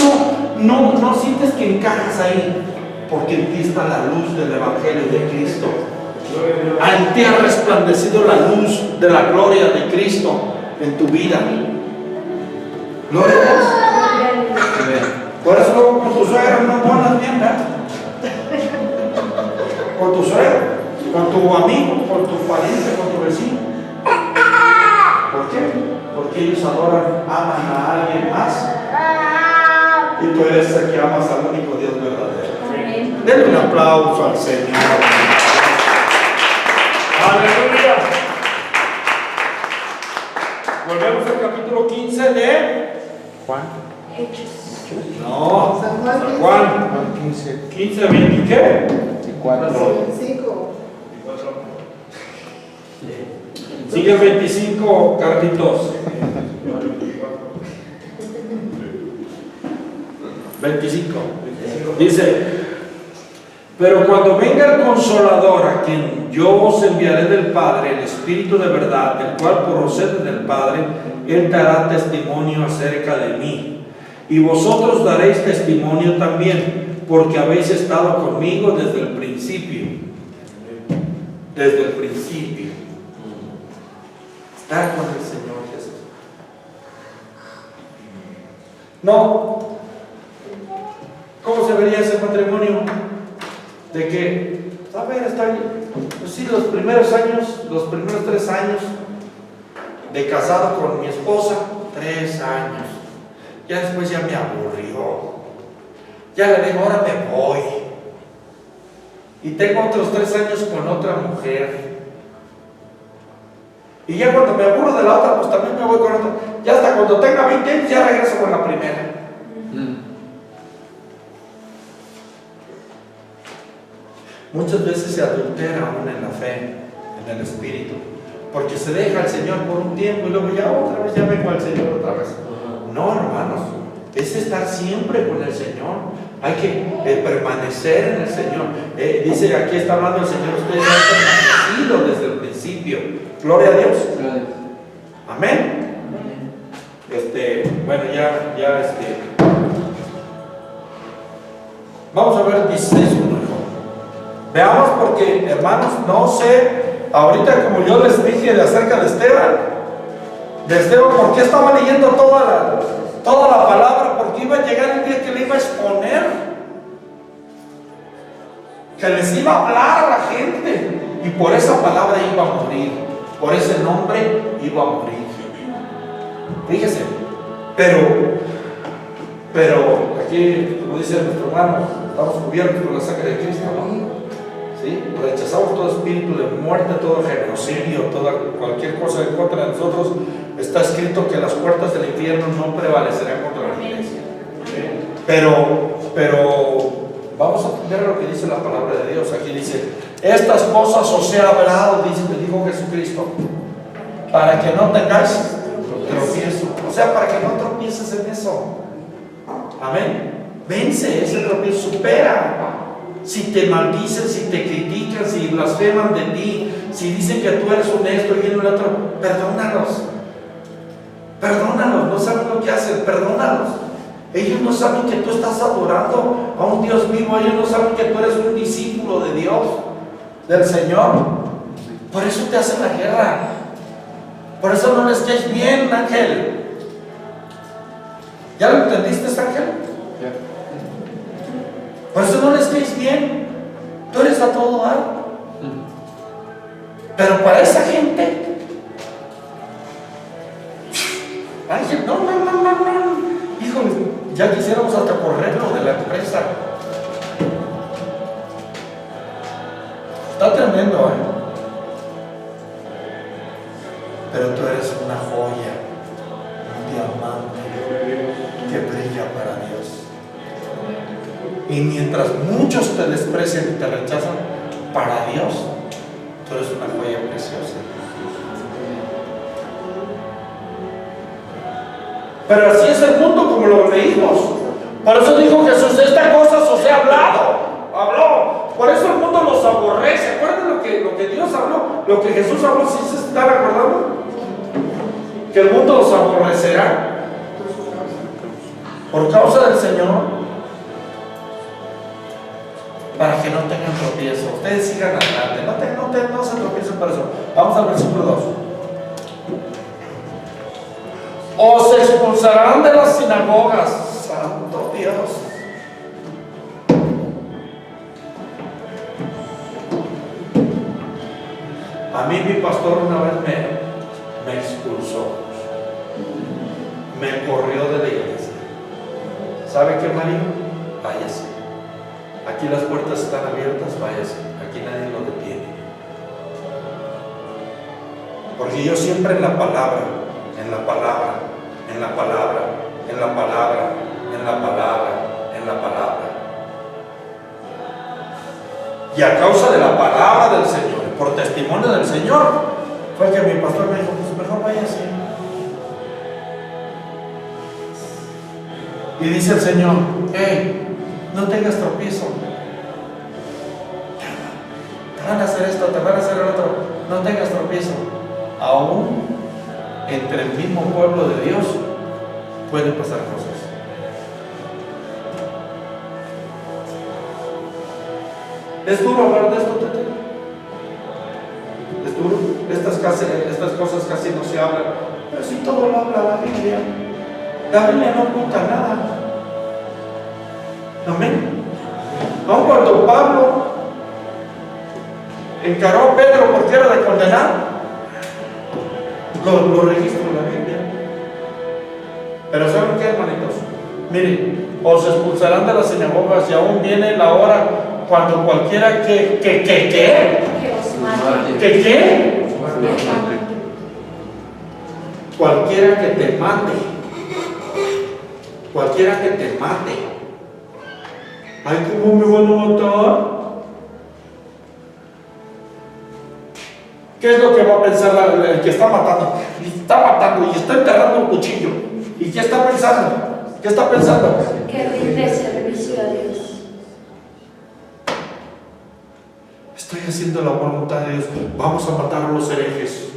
no sientes que encajas ahí? Porque en ti está la luz del Evangelio de Cristo. En ti ha resplandecido la luz de la gloria de Cristo en tu vida. Gloria a Dios. Por eso luego con tu suegro no pones bien, ¿verdad? Con tu suegro, con tu amigo, con tu pariente, con tu vecino. ¿Por qué? Porque ellos adoran, aman a alguien más. Y tú eres el que amas al único Dios verdadero. Denle un aplauso al Señor. Aleluya. Volvemos al capítulo 15 de Juan. Hechos. No, San Juan 15, 20, ¿qué? 5. Sigue el 25, Carlitos. 25. Dice, pero cuando venga el Consolador, a quien yo os enviaré del Padre, el Espíritu de verdad, el cual procede del Padre, Él dará testimonio acerca de mí. Y vosotros daréis testimonio también, porque habéis estado conmigo desde el principio. Desde el principio. Estar con el Señor Jesús. No. ¿Cómo se vería ese matrimonio? De que, a ver, está bien. Pues sí, los primeros años, los primeros 3 años de casado con mi esposa, 3 años. Ya después ya me aburrió. Ya le digo, ahora me voy. Y tengo otros 3 años con otra mujer. Y ya cuando me aburro de la otra, pues también me voy con otra. Ya hasta cuando tenga 20 años, ya regreso con la primera. Muchas veces se adultera aún en la fe, en el espíritu, porque se deja al Señor por un tiempo y luego ya otra vez ya vengo al Señor otra vez. No, hermanos, es estar siempre con el Señor. Hay que permanecer en el Señor. Dice, aquí está hablando el Señor, ustedes han permanecido desde el principio. Gloria a Dios. Amén. Bueno, vamos a ver 16:1. Veamos, porque hermanos, no sé, ahorita como yo les dije de acerca de Esteban, ¿por qué estaba leyendo toda la palabra? Porque iba a llegar el día que le iba a exponer, que les iba a hablar a la gente, y por esa palabra iba a morir, por ese nombre iba a morir. Fíjese, pero aquí, como dice nuestro hermano, estamos cubiertos por la sangre de Cristo, ¿no? ¿Sí? Rechazamos todo espíritu de muerte, todo genocidio, cualquier cosa en contra de nosotros. Está escrito que las puertas del infierno no prevalecerán contra la iglesia. Pero vamos a entender lo que dice la palabra de Dios. Aquí dice, estas cosas os he hablado, dijo Jesucristo, para que no tengáis tropiezo. O sea, para que no tropieces en eso. Amén. Vence ese tropiezo, supera. Si te maldicen, si te critican, si blasfeman de ti, si dicen que tú eres honesto y el otro, perdónalos. Perdónalos, no saben lo que hacen, perdónalos. Ellos no saben que tú estás adorando a un Dios vivo, ellos no saben que tú eres un discípulo de Dios, del Señor. Por eso te hacen la guerra. Por eso no les caes bien, Ángel. ¿Ya lo entendiste, Ángel? Por eso no les caes bien. Tú eres a todo dar. Pero para esa gente, Ángel, no. Híjole, ya quisiéramos hasta correrlo de la empresa. Está tremendo, Pero tú eres una joya, un diamante que brilla para Dios. Y mientras muchos te desprecian y te rechazan, para Dios, tú eres una joya preciosa. Pero así es el mundo, como lo leímos. Por eso dijo Jesús, esta cosa os he habló. Por eso el mundo los aborrece. ¿Acuerdan lo que Dios habló? Lo que Jesús habló, ¿sí se están acordando? Que el mundo los aborrecerá por causa del Señor, para que no tengan tropiezo. Ustedes sigan adelante, no se tropiecen por eso. Vamos al versículo 2. Os expulsarán de las sinagogas. Santo Dios. A mí mi pastor una vez me expulsó. Me corrió de la iglesia. ¿Sabe qué, María? Váyase. Aquí las puertas están abiertas, váyase. Aquí nadie lo detiene. Porque yo siempre en la palabra. Y a causa de la palabra del Señor, por testimonio del Señor, Fue que mi pastor me dijo, pues mejor váyase. Y dice el Señor, hey, no tengas tropiezo. Te van a hacer esto, te van a hacer el otro. No tengas tropiezo. Aún entre el mismo pueblo de Dios pueden pasar cosas. ¿Es duro hablar de esto, Tete? ¿Es duro? Estas cosas casi no se hablan. Pero si todo lo habla la Biblia. La Biblia no oculta nada. Amén. Aun cuando Pablo encaró a Pedro porque era de condenar, lo registra en la Biblia. Pero ¿saben qué, hermanitos? Miren, os expulsarán de las sinagogas y aún viene la hora cuando cualquiera que os mate. Cualquiera que te mate. Cualquiera que te mate. Ay, ¿cómo me van a matar? ¿Qué es lo que va a pensar el que está matando? Y está matando y está enterrando un cuchillo. ¿Y qué está pensando? ¿Qué está pensando? Que rinde servicio a Dios. Estoy haciendo la voluntad de Dios. Vamos a matar a los herejes.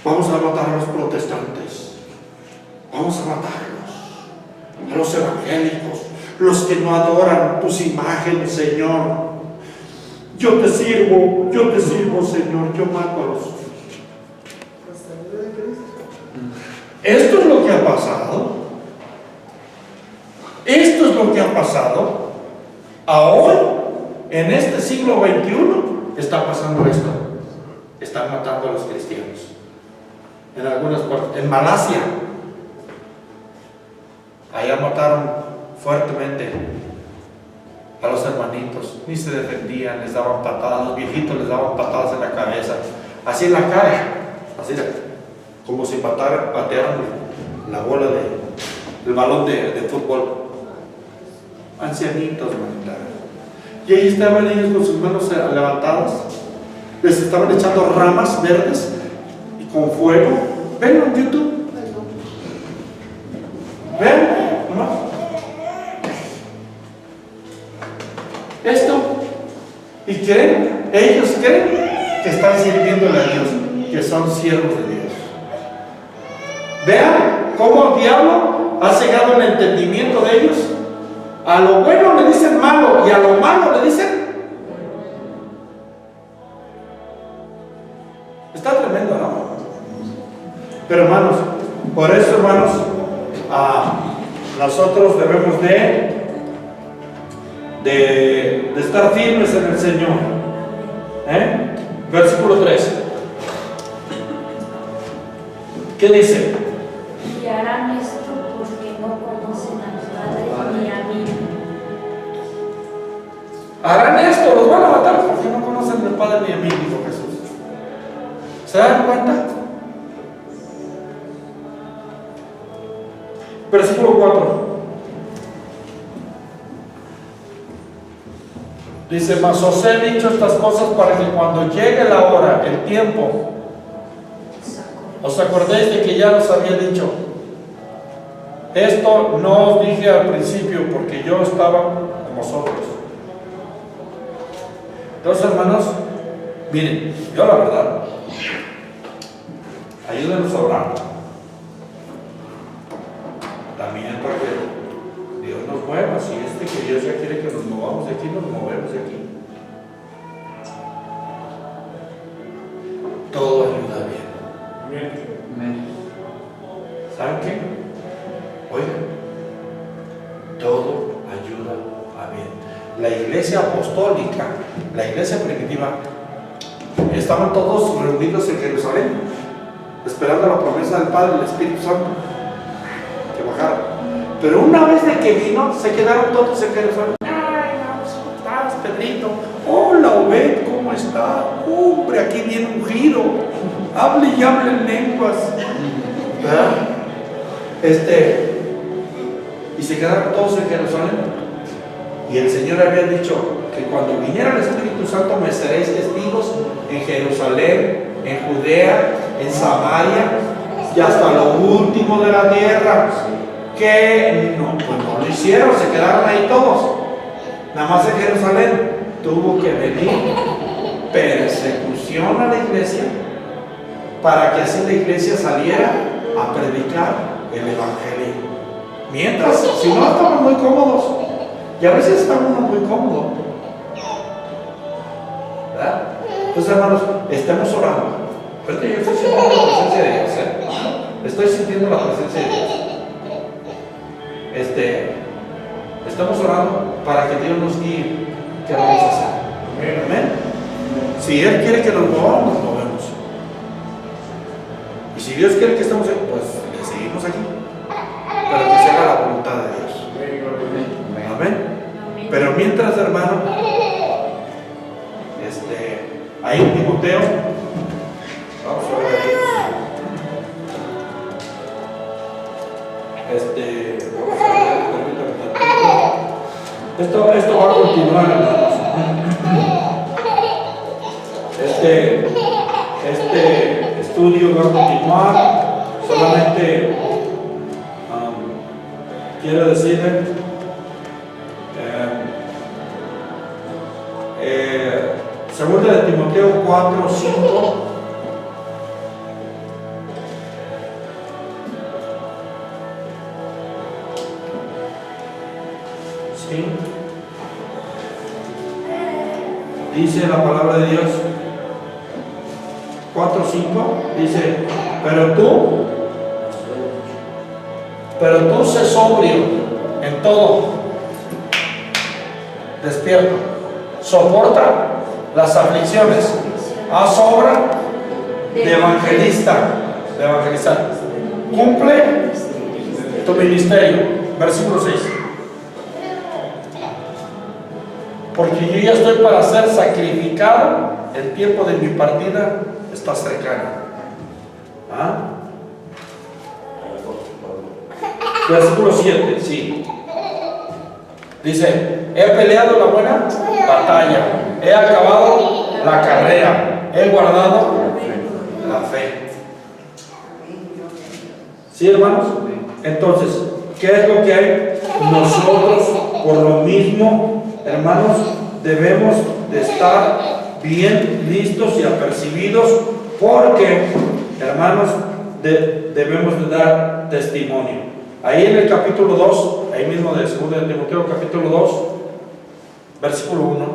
Vamos a matar a los protestantes. Vamos a matarlos. A los evangélicos. Los que no adoran tus imágenes, Señor. Yo te sirvo, Señor. Yo mato a los. Esto es lo que ha pasado. Esto es lo que ha pasado. Ahora, en este siglo XXI, está pasando esto. Están matando a los cristianos. En algunas partes. En Malasia. Allá mataron fuertemente a los hermanitos. Ni se defendían, les daban patadas. Los viejitos les daban patadas en la cabeza. Así en la cara. Así como si patearan la bola el balón de fútbol. Ancianitos, hermanita. Y ahí estaban ellos con sus manos levantadas. Les estaban echando ramas verdes y con fuego. Venlo en YouTube. Ven, nomás. Esto. Y creen, ellos creen que están sirviéndole a Dios, que son siervos de Dios. Vean cómo el diablo ha cegado el entendimiento de ellos. A lo bueno le dicen malo y a lo malo le dicen. Está tremendo, ¿no? Pero hermanos, por eso, hermanos, nosotros debemos de estar firmes en el Señor. Versículo 3. ¿Qué dice? Y harán esto porque no conocen a mi Padre ni a mí. Harán esto, los van a matar porque no conocen al Padre ni a mí, dijo Jesús. ¿Se dan cuenta? Versículo 4. Dice, mas os he dicho estas cosas para que cuando llegue la hora, el tiempo, os acordéis de que ya los había dicho. Esto no os dije al principio porque yo estaba con vosotros. Entonces, hermanos, miren, yo la verdad, ayúdenos a orar. También para que Dios nos mueva. Si que Dios ya quiere que nos movamos de aquí, nos movemos de aquí. Todo ayuda bien. ¿Saben qué? Oigan, todo ayuda a bien. La iglesia apostólica, la iglesia primitiva, estaban todos reunidos en Jerusalén, esperando la promesa del Padre y del Espíritu Santo que bajara. Pero una vez de que vino, se quedaron todos en Jerusalén. Ay, ¿cómo estás, Pedrito? Hola, Obed, ¿cómo está? Hombre, aquí viene un giro. Hable y hable en lenguas. ¿Verdad? Y se quedaron todos en Jerusalén. Y el Señor había dicho que cuando viniera el Espíritu Santo me seréis testigos en Jerusalén, en Judea, en Samaria y hasta lo último de la tierra. Que no, pues no lo hicieron, se quedaron ahí todos. Nada más en Jerusalén tuvo que venir persecución a la iglesia para que así la iglesia saliera a predicar el evangelio. Mientras, si no, estamos muy cómodos. Y a veces estamos muy cómodos, ¿verdad? Entonces, hermanos, estemos orando. Pero yo estoy sintiendo la presencia de Dios, estoy sintiendo la presencia de Dios. Estamos orando para que Dios nos guíe. ¿Qué vamos a hacer? Amén. Si Él quiere que nos movamos, nos movemos. Y si Dios quiere que estemos aquí, pues le seguimos aquí. Para que se haga la voluntad de Dios. Amén. Pero mientras, hermano, ahí en Timoteo, vamos a ver ahí. Vamos a ver, permítame. Esto va a continuar, hermanos. Este estudio va a continuar. Solamente quiero decirle, segunda de Timoteo 4, 5. ¿Sí? Dice la palabra de Dios 4, 5, dice, pero tú sé sobrio en todo, despierto, soporta las aflicciones, haz obra de evangelizar, cumple tu ministerio. Versículo 6. Porque yo ya estoy para ser sacrificado, el tiempo de mi partida está cercano. ¿Ah? Versículo 7, sí. Dice, he peleado la buena batalla, he acabado la carrera, he guardado la fe. ¿Sí, hermanos? Entonces, ¿qué es lo que hay? Nosotros, por lo mismo, hermanos, debemos de estar bien listos y apercibidos, porque, hermanos, debemos de dar testimonio. Ahí en el capítulo 2, ahí mismo de 2 de Timoteo, capítulo 2, versículo 1,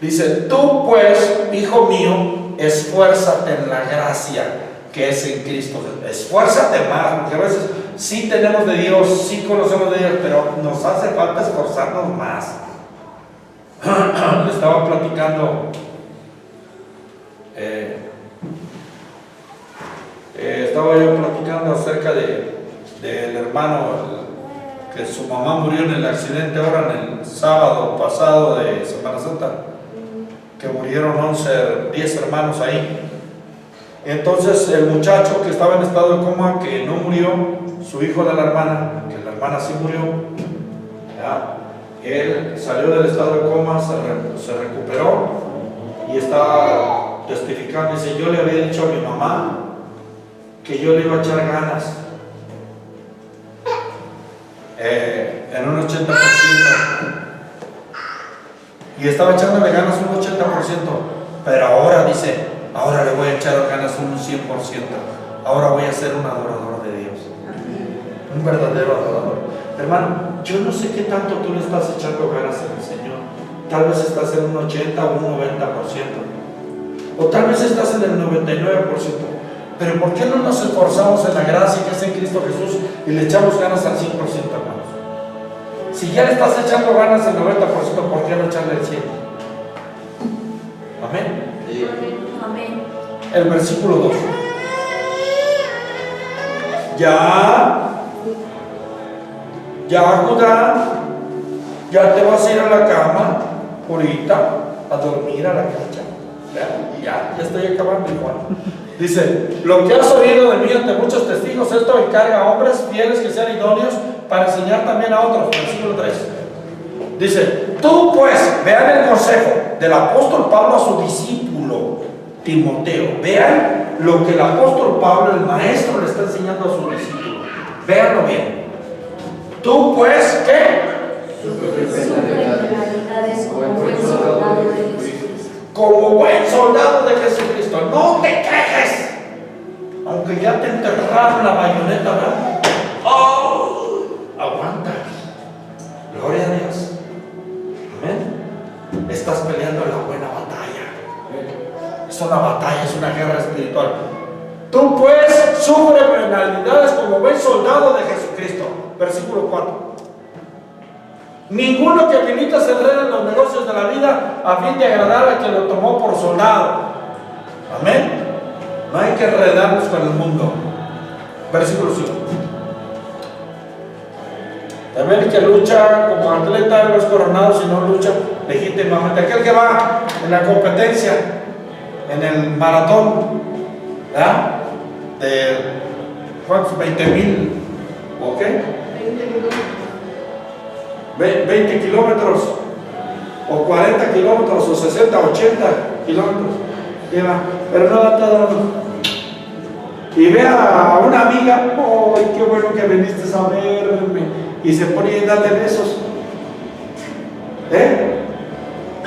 dice, tú pues, hijo mío, esfuérzate en la gracia que es en Cristo. Esfuérzate más, porque a veces sí tenemos de Dios, sí conocemos de Dios, pero nos hace falta esforzarnos más. Le estaba platicando estaba yo platicando acerca del hermano que su mamá murió en el accidente ahora en el sábado pasado de Semana Santa, que murieron 10 hermanos ahí. Entonces el muchacho que estaba en estado de coma, que no murió, su hijo de la hermana, que la hermana sí murió, ¿ya? Él salió del estado de coma, se recuperó y está testificando. Dice, yo le había dicho a mi mamá que yo le iba a echar ganas en un 80%, y estaba echándole ganas un 80%, pero ahora dice, ahora le voy a echar ganas un 100%, ahora voy a ser un adorador de Dios, un verdadero adorador. Hermano, yo no sé qué tanto tú le estás echando ganas al Señor. Tal vez estás en un 80 o un 90%, o tal vez estás en el 99%. Pero ¿por qué no nos esforzamos en la gracia que es en Cristo Jesús y le echamos ganas al 100%, hermanos? Si ya le estás echando ganas al 90%, ¿por qué no echarle el 100%? Amén. Sí. Amén. El versículo 2. Ya, Judá, ya te vas a ir a la cama ahorita, a dormir a la cancha. Ya estoy acabando igual. Dice, lo que has oído de mí ante muchos testigos, esto encarga a hombres fieles que sean idóneos para enseñar también a otros. Versículo 3. Dice, tú pues, vean el consejo del apóstol Pablo a su discípulo. discípulo Timoteo. Vean lo que el apóstol Pablo, el maestro, le está enseñando a su discípulo. Véanlo bien. Tú pues, ¿qué? Como buen soldado de Jesucristo. No te quejes. Aunque ya te enterraron la bayoneta, ¿verdad? ¡Oh! Aguanta. Gloria a Dios. Amén. Estás peleando la buena batalla. Es una batalla, es una guerra espiritual. Tú pues sufre penalidades como buen soldado de Jesucristo. Versículo 4. Ninguno que milita se enreda en los negocios de la vida a fin de agradar a quien lo tomó por soldado. Amén. No hay que enredarnos con el mundo. Versículo 5. También el que lucha como atleta no es coronado, sino lucha legítimamente. Aquel que va en la competencia, en el maratón, ¿verdad? De ¿cuántos? 20,000, ¿ok? 20 kilómetros, o 40 kilómetros, o 60, 80 kilómetros, lleva, pero no da todo. Y ve a una amiga, ¡ay, qué bueno que viniste a verme! Y se pone a darle besos.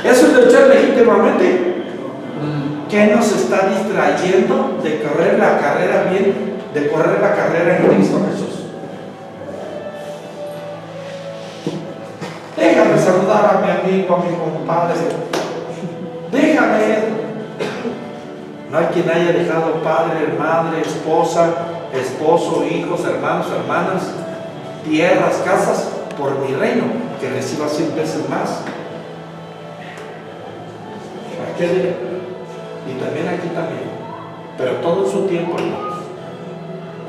Eso es luchar legítimamente. ¿Qué nos está distrayendo de correr la carrera bien, de correr la carrera en Cristo Jesús? Déjame saludar a mi amigo, a mi compadre. Déjame. No hay quien haya dejado padre, madre, esposa, esposo, hijos, hermanos, hermanas, tierras, casas, por mi reino, que reciba 100 veces más. ¿A qué diré? Y también aquí también. Pero todo en su tiempo, hermanos.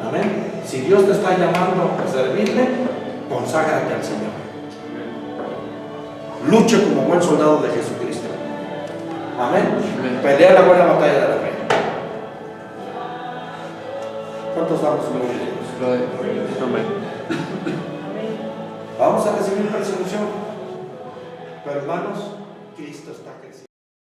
Amén. Si Dios te está llamando a servirle, conságrate al Señor. Luche como buen soldado de Jesucristo. Amén. Pelea la buena batalla de la fe. ¿Cuántos damos gloria a Dios? Amén. Vamos a recibir persecución. Pero hermanos, Cristo está creciendo.